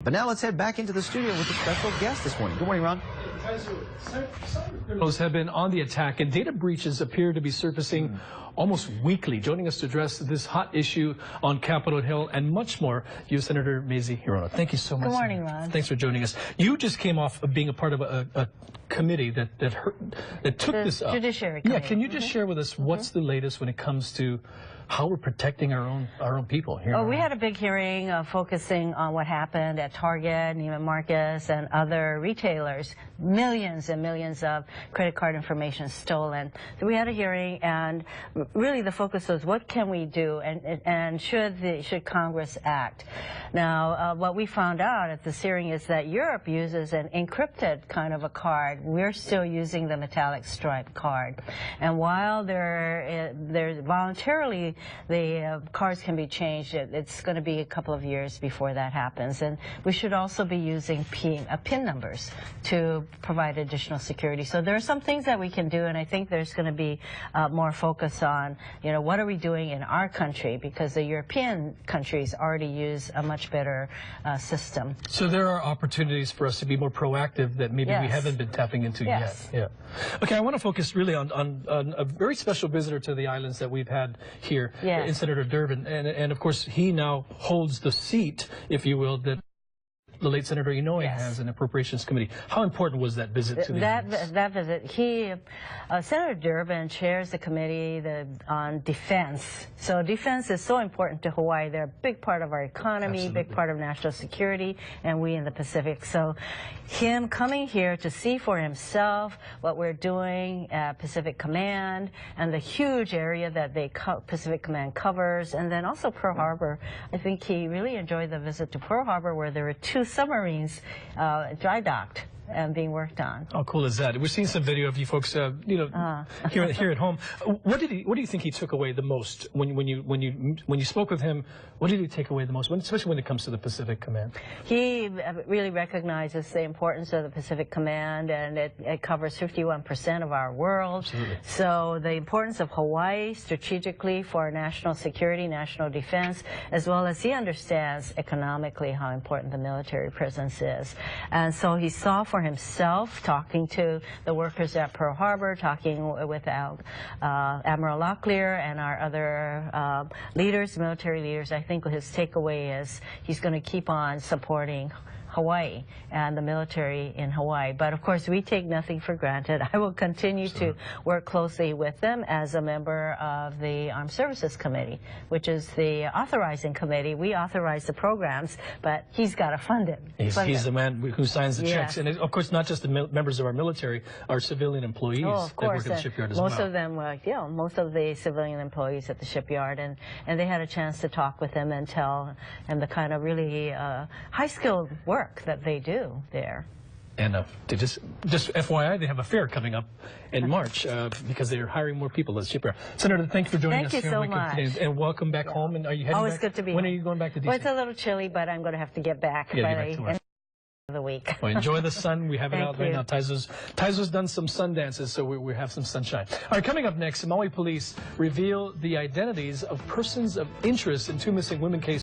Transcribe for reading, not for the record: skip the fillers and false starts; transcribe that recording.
But now let's head back into the studio with a special guest this morning. Good morning, Ron. Criminals have been on the attack, and data breaches appear to be surfacing almost weekly. Joining us to address this hot issue on Capitol Hill and much more, U.S. Senator Mazie Hirono. Thank you so much. Good morning, Ron. Thanks for joining us. You just came off of being a part of a committee that took this up. Judiciary Committee. Yeah, can you just share with us what's the latest when it comes to how we're protecting our own people here? We had a big hearing focusing on what happened at Target, Neiman Marcus, and other retailers. Millions and millions of credit card information stolen. So we had a hearing, and really the focus was what can we do, and should Congress act? Now, what we found out at this hearing is that Europe uses an encrypted kind of a card. We're still using the metallic stripe card, and while they're voluntarily the cards can be changed, it's going to be a couple of years before that happens. And we should also be using PIN numbers to provide additional security. So there are some things that we can do, and I think there's going to be more focus on, what are we doing in our country, because the European countries already use a much better system. So there are opportunities for us to be more proactive that maybe we haven't been tapping into yet. Yeah. Okay, I want to focus really on a very special visitor to the islands that we've had here. In Senator Durbin, and of course he now holds the seat, if you will, that the late Senator Inouye has in Appropriations Committee. How important was that visit to the islands? That visit, Senator Durbin chairs the committee on defense. So defense is so important to Hawaii. They're a big part of our economy, big part of national security, and we in the Pacific. So him coming here to see for himself what we're doing at Pacific Command and the huge area that Pacific Command covers, and then also Pearl Harbor. I think he really enjoyed the visit to Pearl Harbor, where there were 2 submarines dry docked and being worked on. How cool is that? We're seeing some video of you folks, here at home. What do you think he took away the most when you spoke with him? What did he take away the most, especially when it comes to the Pacific Command? He really recognizes the importance of the Pacific Command, and it covers 51% of our world. Absolutely. So the importance of Hawaii strategically for our national security, national defense, as well as he understands economically how important the military presence is. And so he saw for himself, talking to the workers at Pearl Harbor, talking with Admiral Locklear and our other leaders, military leaders. I think his takeaway is he's going to keep on supporting Hawaii and the military in Hawaii. But of course, we take nothing for granted. I will continue to work closely with them as a member of the Armed Services Committee, which is the authorizing committee. We authorize the programs, but he's got to fund it. He's the man who signs the checks. And of course, not just the members of our military, our civilian employees that work at the shipyard as well. Most of them, most of the civilian employees at the shipyard, and they had a chance to talk with him and tell him the kind of really high-skilled work that they do there. And just FYI, they have a fair coming up in March because they're hiring more people at the shipyard. Senator, thank you for joining us. Thank you so much. And welcome back home. And are you heading Always back? Good to be When home. are you going back to D.C.? Well, it's a little chilly, but I'm going to have to get back by the end of the week. Well, enjoy the sun. We have it out right now. Taizo's done some sun dances, so we have some sunshine. All right, coming up next, Maui police reveal the identities of persons of interest in 2 missing women cases.